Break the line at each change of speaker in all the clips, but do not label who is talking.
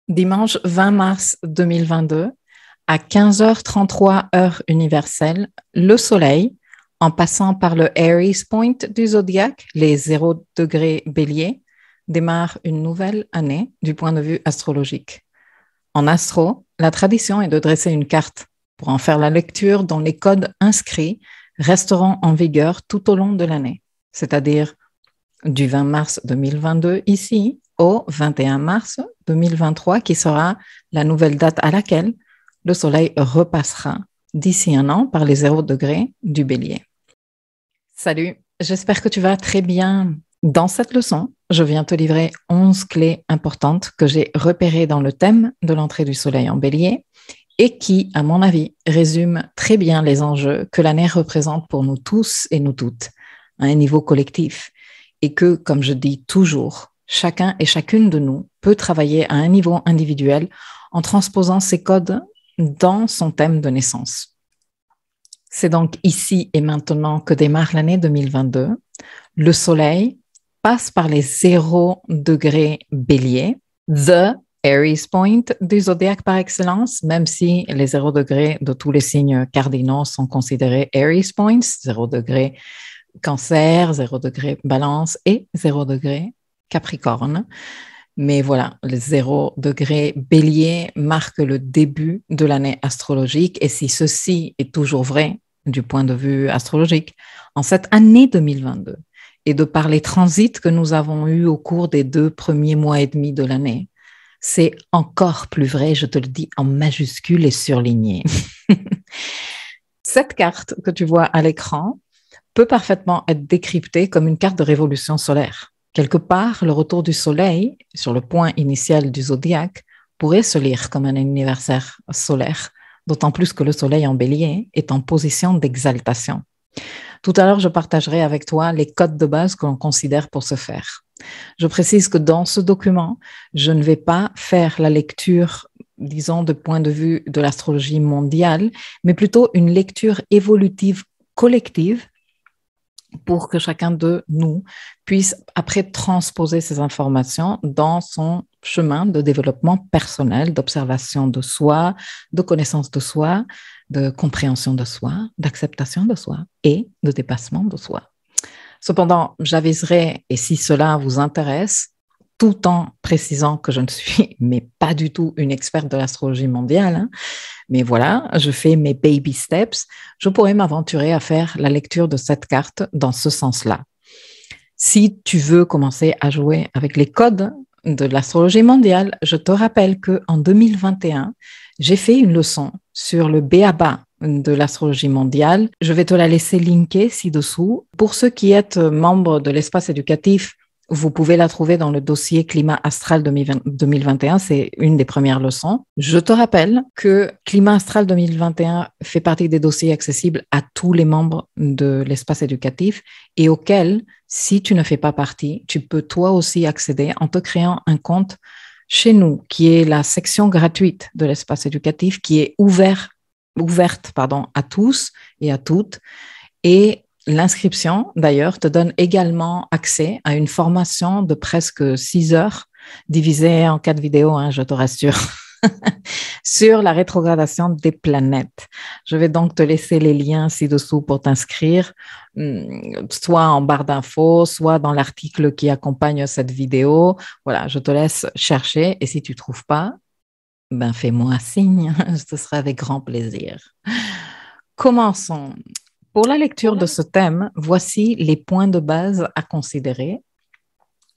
Dimanche 20 mars 2022, à 15h33 heure universelle, le Soleil, en passant par le Aries Point du zodiaque, les 0 degrés Bélier, démarre une nouvelle année du point de vue astrologique. En astro, la tradition est de dresser une carte pour en faire la lecture dont les codes inscrits resteront en vigueur tout au long de l'année, c'est-à-dire du 20 mars 2022 ici au 21 mars 2023, qui sera la nouvelle date à laquelle le Soleil repassera d'ici un an par les 0 degrés du Bélier. Salut, j'espère que tu vas très bien. Dans cette leçon, je viens te livrer 11 clés importantes que j'ai repérées dans le thème de l'entrée du Soleil en Bélier et qui, à mon avis, résument très bien les enjeux que l'année représente pour nous tous et nous toutes, à un niveau collectif. Et que, comme je dis toujours, chacun et chacune de nous peut travailler à un niveau individuel en transposant ces codes dans son thème de naissance. C'est donc ici et maintenant que démarre l'année 2022. Le Soleil passe par les 0 degrés Bélier, the Aries Point du zodiaque par excellence, même si les 0 degrés de tous les signes cardinaux sont considérés Aries Points, 0 degré Cancer, 0 degré Balance et 0 degré Capricorne. Mais voilà, le 0 degré Bélier marque le début de l'année astrologique. Et si ceci est toujours vrai du point de vue astrologique, en cette année 2022, et de par les transits que nous avons eus au cours des 2 premiers mois et demi de l'année, c'est encore plus vrai, je te le dis en majuscule et surligné. Cette carte que tu vois à l'écran peut parfaitement être décryptée comme une carte de révolution solaire. Quelque part, le retour du Soleil sur le point initial du zodiaque pourrait se lire comme un anniversaire solaire, d'autant plus que le Soleil en Bélier est en position d'exaltation. Tout à l'heure, je partagerai avec toi les codes de base que l'on considère pour ce faire. Je précise que dans ce document, je ne vais pas faire la lecture, disons, de point de vue de l'astrologie mondiale, mais plutôt une lecture évolutive collective pour que chacun de nous puisse après transposer ces informations dans son chemin de développement personnel, d'observation de soi, de connaissance de soi, de compréhension de soi, d'acceptation de soi et de dépassement de soi. Cependant, j'aviserai, et si cela vous intéresse, tout en précisant que je ne suis mais pas du tout une experte de l'astrologie mondiale, mais voilà, je fais mes baby steps, je pourrais m'aventurer à faire la lecture de cette carte dans ce sens-là. Si tu veux commencer à jouer avec les codes de l'astrologie mondiale, je te rappelle qu'en 2021, j'ai fait une leçon sur le b.a.-ba de l'astrologie mondiale. Je vais te la laisser linker ci-dessous. Pour ceux qui êtes membres de l'espace éducatif, vous pouvez la trouver dans le dossier Climat Astral 2021, c'est une des premières leçons. Je te rappelle que Climat Astral 2021 fait partie des dossiers accessibles à tous les membres de l'espace éducatif et auxquels, si tu ne fais pas partie, tu peux toi aussi accéder en te créant un compte chez nous, qui est la section gratuite de l'espace éducatif, qui est ouverte à tous et à toutes. Et l'inscription, d'ailleurs, te donne également accès à une formation de presque 6 heures, divisée en 4 vidéos, je te rassure, sur la rétrogradation des planètes. Je vais donc te laisser les liens ci-dessous pour t'inscrire, soit en barre d'infos, soit dans l'article qui accompagne cette vidéo. Voilà, je te laisse chercher et si tu ne trouves pas, fais-moi signe, ce sera avec grand plaisir. Commençons. Pour la lecture de ce thème, voici les points de base à considérer.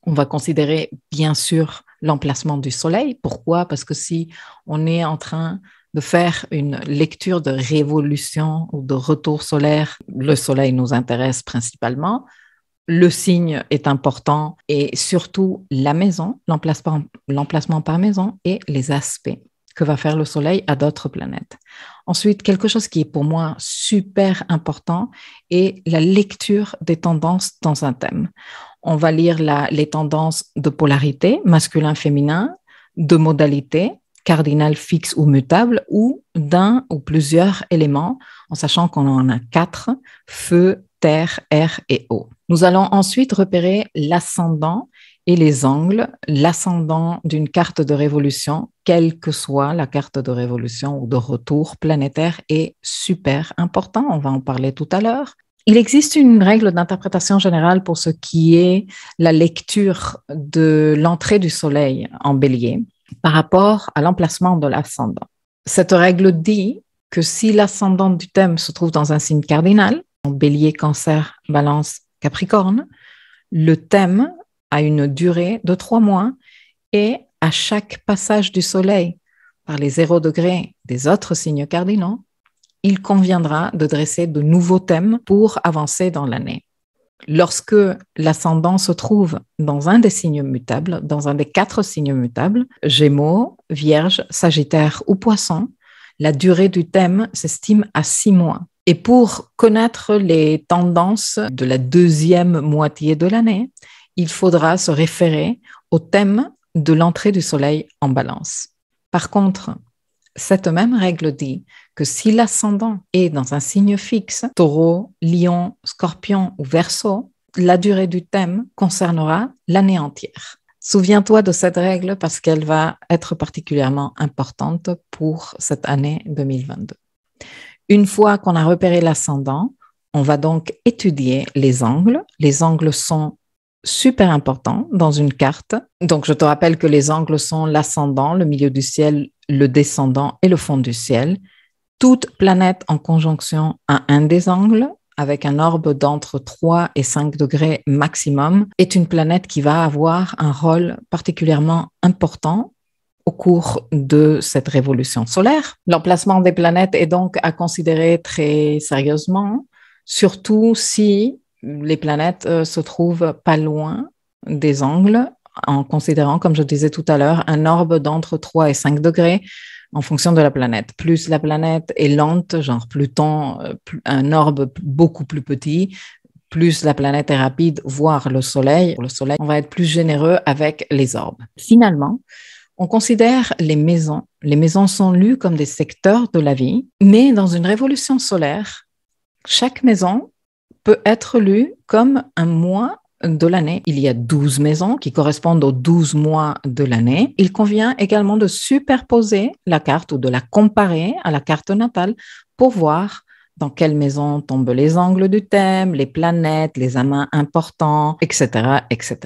On va considérer bien sûr l'emplacement du Soleil. Pourquoi? Parce que si on est en train de faire une lecture de révolution ou de retour solaire, le Soleil nous intéresse principalement. Le signe est important et surtout la maison, l'emplacement par maison et les aspects que va faire le Soleil à d'autres planètes. Ensuite, quelque chose qui est pour moi super important est la lecture des tendances dans un thème. On va lire les tendances de polarité, masculin-féminin, de modalité, cardinal fixe ou mutable, ou d'un ou plusieurs éléments, en sachant qu'on en a 4, feu, terre, air et eau. Nous allons ensuite repérer l'ascendant et les angles, l'ascendant d'une carte de révolution, quelle que soit la carte de révolution ou de retour planétaire, est super important. On va en parler tout à l'heure. Il existe une règle d'interprétation générale pour ce qui est la lecture de l'entrée du Soleil en Bélier par rapport à l'emplacement de l'ascendant. Cette règle dit que si l'ascendant du thème se trouve dans un signe cardinal, en Bélier, Cancer, Balance, Capricorne, le thème a une durée de 3 mois et à chaque passage du Soleil par les 0 degrés des autres signes cardinaux, il conviendra de dresser de nouveaux thèmes pour avancer dans l'année. Lorsque l'ascendant se trouve dans un des signes mutables, dans un des 4 signes mutables, Gémeaux, Vierge, Sagittaire ou Poisson, la durée du thème s'estime à 6 mois. Et pour connaître les tendances de la deuxième moitié de l'année, il faudra se référer au thème de l'entrée du Soleil en Balance. Par contre, cette même règle dit que si l'ascendant est dans un signe fixe, Taureau, Lion, Scorpion ou Verseau, la durée du thème concernera l'année entière. Souviens-toi de cette règle parce qu'elle va être particulièrement importante pour cette année 2022. Une fois qu'on a repéré l'ascendant, on va donc étudier les angles. Les angles sont super importants dans une carte. Donc, je te rappelle que les angles sont l'ascendant, le milieu du ciel, le descendant et le fond du ciel. Toute planète en conjonction à un des angles, avec un orbe d'entre 3 et 5 degrés maximum, est une planète qui va avoir un rôle particulièrement important au cours de cette révolution solaire. L'emplacement des planètes est donc à considérer très sérieusement, surtout si les planètes se trouvent pas loin des angles, en considérant, comme je disais tout à l'heure, un orbe d'entre 3 et 5 degrés en fonction de la planète. Plus la planète est lente, genre Pluton, un orbe beaucoup plus petit, plus la planète est rapide, voire le Soleil. Pour le Soleil, on va être plus généreux avec les orbes. Finalement, on considère les maisons. Les maisons sont lues comme des secteurs de la vie, mais dans une révolution solaire, chaque maison peut être lue comme un mois de l'année. Il y a 12 maisons qui correspondent aux 12 mois de l'année. Il convient également de superposer la carte ou de la comparer à la carte natale pour voir dans quelle maison tombent les angles du thème, les planètes, les amas importants, etc., etc.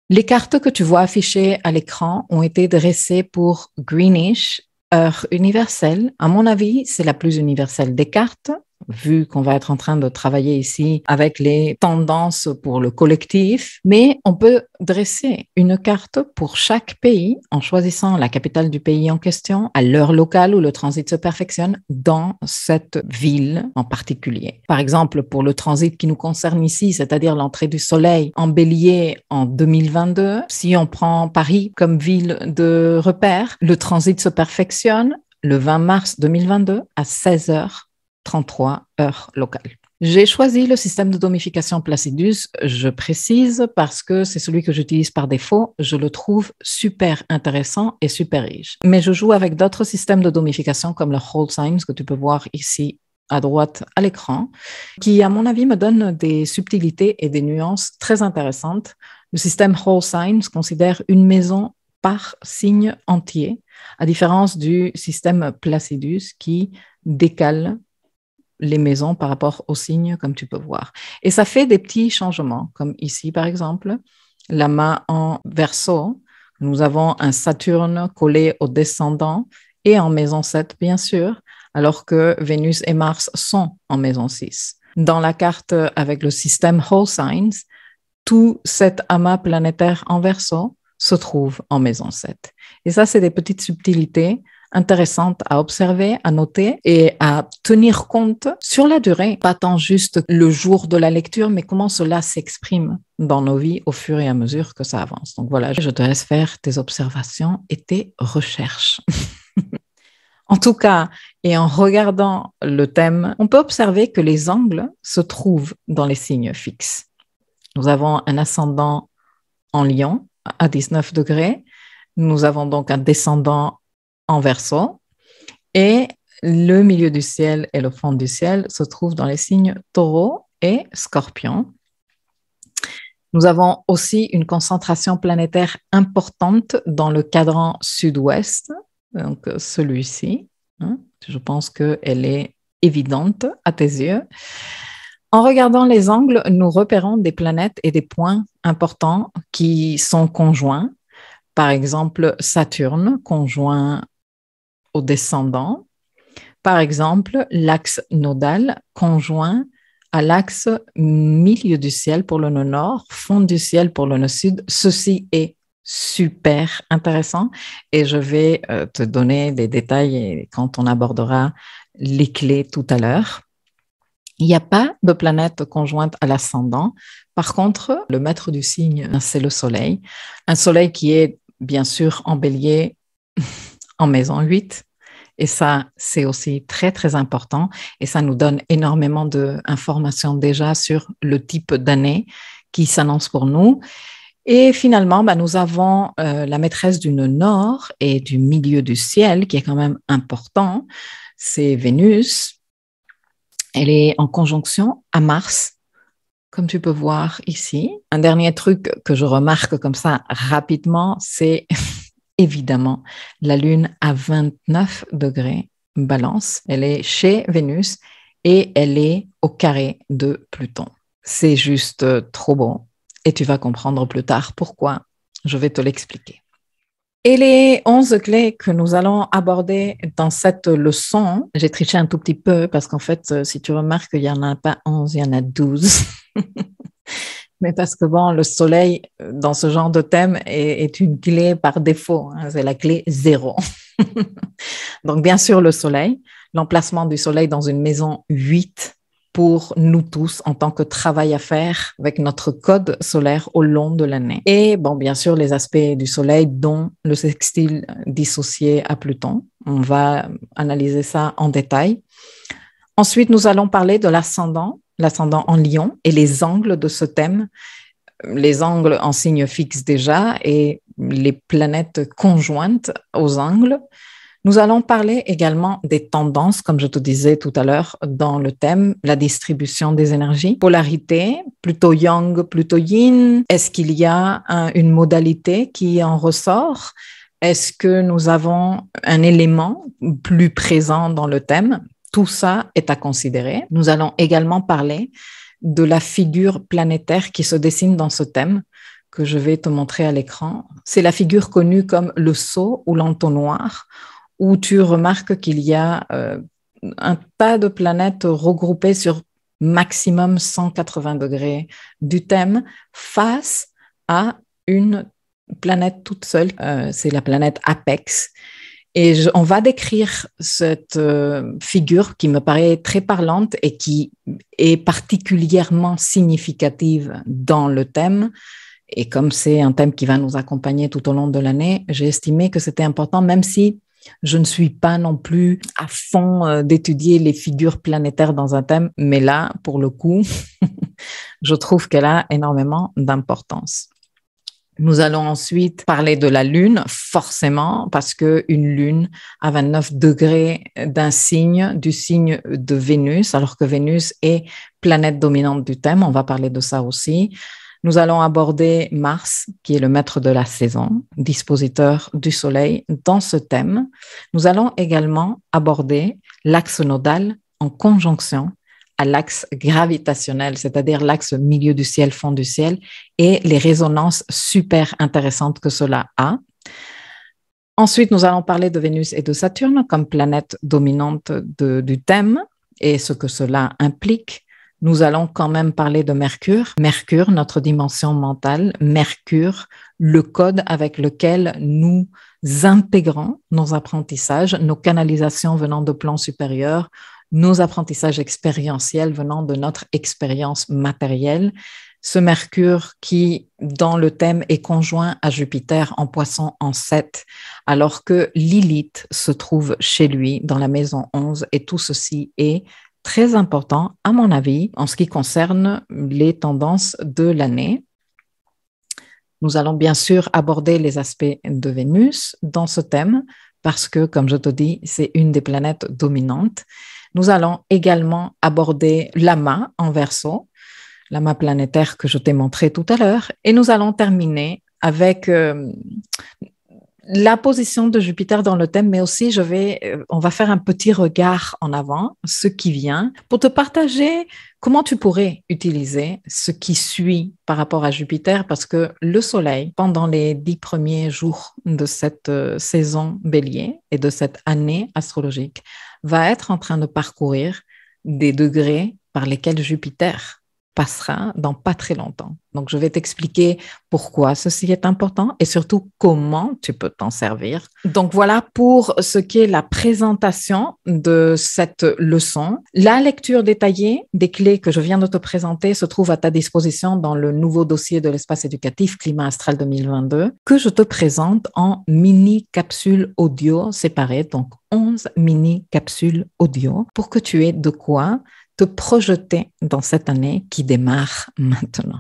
Les cartes que tu vois affichées à l'écran ont été dressées pour Greenish, heure universelle. À mon avis, c'est la plus universelle des cartes, vu qu'on va être en train de travailler ici avec les tendances pour le collectif, mais on peut dresser une carte pour chaque pays en choisissant la capitale du pays en question, à l'heure locale où le transit se perfectionne dans cette ville en particulier. Par exemple, pour le transit qui nous concerne ici, c'est-à-dire l'entrée du Soleil en Bélier en 2022, si on prend Paris comme ville de repère, le transit se perfectionne le 20 mars 2022 à 16h. 33 heures locales. J'ai choisi le système de domification Placidus, je précise, parce que c'est celui que j'utilise par défaut. Je le trouve super intéressant et super riche. Mais je joue avec d'autres systèmes de domification comme le Whole Signs que tu peux voir ici à droite à l'écran, qui, à mon avis, me donnent des subtilités et des nuances très intéressantes. Le système Whole Signs considère une maison par signe entier, à différence du système Placidus qui décale les maisons par rapport aux signes, comme tu peux voir. Et ça fait des petits changements, comme ici, par exemple, l'amas en Verseau. Nous avons un Saturne collé au descendant et en maison 7, bien sûr, alors que Vénus et Mars sont en maison 6. Dans la carte avec le système Whole Signs, tout cet amas planétaire en Verseau se trouve en maison 7. Et ça, c'est des petites subtilités intéressante à observer, à noter et à tenir compte sur la durée, pas tant juste le jour de la lecture, mais comment cela s'exprime dans nos vies au fur et à mesure que ça avance. Donc voilà, je te laisse faire tes observations et tes recherches. En tout cas, et en regardant le thème, on peut observer que les angles se trouvent dans les signes fixes. Nous avons un ascendant en Lion à 19 degrés. Nous avons donc un descendant en Verseau, et le milieu du ciel et le fond du ciel se trouvent dans les signes Taureau et Scorpion. Nous avons aussi une concentration planétaire importante dans le cadran sud-ouest, donc celui-ci. Je pense qu'elle est évidente à tes yeux. En regardant les angles, nous repérons des planètes et des points importants qui sont conjoints. Par exemple, Saturne, conjoint au descendant. Par exemple, l'axe nodal, conjoint à l'axe milieu du ciel pour le nœud nord, fond du ciel pour le nœud sud. Ceci est super intéressant et je vais te donner des détails quand on abordera les clés tout à l'heure. Il n'y a pas de planète conjointe à l'ascendant. Par contre, le maître du signe, c'est le soleil. Un soleil qui est bien sûr en bélier en maison 8. Et ça, c'est aussi très, très important. Et ça nous donne énormément d'informations déjà sur le type d'année qui s'annonce pour nous. Et finalement, nous avons la maîtresse du nœud nord et du milieu du ciel, qui est quand même important. C'est Vénus. Elle est en conjonction à Mars, comme tu peux voir ici. Un dernier truc que je remarque comme ça rapidement, c'est évidemment la Lune à 29 degrés Balance. Elle est chez Vénus et elle est au carré de Pluton. C'est juste trop beau et tu vas comprendre plus tard pourquoi. Je vais te l'expliquer. Et les 11 clés que nous allons aborder dans cette leçon, j'ai triché un tout petit peu parce qu'en fait, si tu remarques, il n'y en a pas 11, il y en a 12. Mais parce que le soleil, dans ce genre de thème, est une clé par défaut. C'est la clé 0. Donc, bien sûr, le soleil, l'emplacement du soleil dans une maison 8 pour nous tous en tant que travail à faire avec notre code solaire au long de l'année. Et bien sûr, les aspects du soleil, dont le sextile dissocié à Pluton. On va analyser ça en détail. Ensuite, nous allons parler de l'ascendant en Lion et les angles de ce thème. Les angles en signe fixe déjà et les planètes conjointes aux angles. Nous allons parler également des tendances, comme je te disais tout à l'heure, dans le thème, la distribution des énergies, polarité, plutôt yang, plutôt yin. Est-ce qu'il y a une modalité qui en ressort? Est-ce que nous avons un élément plus présent dans le thème? Tout ça est à considérer. Nous allons également parler de la figure planétaire qui se dessine dans ce thème, que je vais te montrer à l'écran. C'est la figure connue comme le seau ou l'entonnoir, où tu remarques qu'il y a un tas de planètes regroupées sur maximum 180 degrés du thème face à une planète toute seule. C'est la planète Apex. Et on va décrire cette figure qui me paraît très parlante et qui est particulièrement significative dans le thème. Et comme c'est un thème qui va nous accompagner tout au long de l'année, j'ai estimé que c'était important, même si je ne suis pas non plus à fond d'étudier les figures planétaires dans un thème, mais là, pour le coup, je trouve qu'elle a énormément d'importance. Nous allons ensuite parler de la Lune, forcément, parce qu'une Lune à 29 degrés d'un signe, du signe de Vénus, alors que Vénus est planète dominante du thème, on va parler de ça aussi. Nous allons aborder Mars, qui est le maître de la saison, dispositeur du Soleil dans ce thème. Nous allons également aborder l'axe nodal en conjonction à l'axe gravitationnel, c'est-à-dire l'axe milieu du ciel, fond du ciel, et les résonances super intéressantes que cela a. Ensuite, nous allons parler de Vénus et de Saturne comme planètes dominantes du thème et ce que cela implique. Nous allons quand même parler de Mercure. Mercure, notre dimension mentale. Mercure, le code avec lequel nous intégrons nos apprentissages, nos canalisations venant de plans supérieurs, nos apprentissages expérientiels venant de notre expérience matérielle. Ce Mercure qui, dans le thème, est conjoint à Jupiter en Poisson en 7, alors que Lilith se trouve chez lui dans la maison 11, et tout ceci est très important, à mon avis, en ce qui concerne les tendances de l'année. Nous allons bien sûr aborder les aspects de Vénus dans ce thème, parce que, comme je te dis, c'est une des planètes dominantes. Nous allons également aborder l'amas en Verseau. l'amas planétaire que je t'ai montré tout à l'heure. Et nous allons terminer avec la position de Jupiter dans le thème, mais aussi on va faire un petit regard en avant, ce qui vient, pour te partager comment tu pourrais utiliser ce qui suit par rapport à Jupiter, parce que le Soleil, pendant les 10 premiers jours de cette saison Bélier et de cette année astrologique, va être en train de parcourir des degrés par lesquels Jupiter passera dans pas très longtemps. Donc, je vais t'expliquer pourquoi ceci est important et surtout comment tu peux t'en servir. Donc, voilà pour ce qui est la présentation de cette leçon. La lecture détaillée des clés que je viens de te présenter se trouve à ta disposition dans le nouveau dossier de l'espace éducatif Climat Astral 2022 que je te présente en mini-capsules audio séparées, donc 11 mini-capsules audio pour que tu aies de quoi te projeter dans cette année qui démarre maintenant.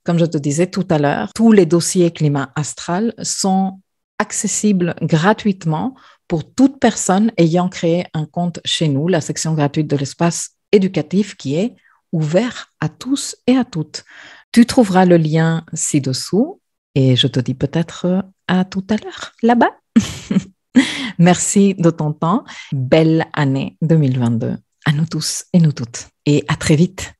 Comme je te disais tout à l'heure, tous les dossiers climat astral sont accessibles gratuitement pour toute personne ayant créé un compte chez nous, la section gratuite de l'espace éducatif qui est ouvert à tous et à toutes. Tu trouveras le lien ci-dessous et je te dis peut-être à tout à l'heure là-bas. Merci de ton temps. Belle année 2022. À nous tous et nous toutes. Et à très vite.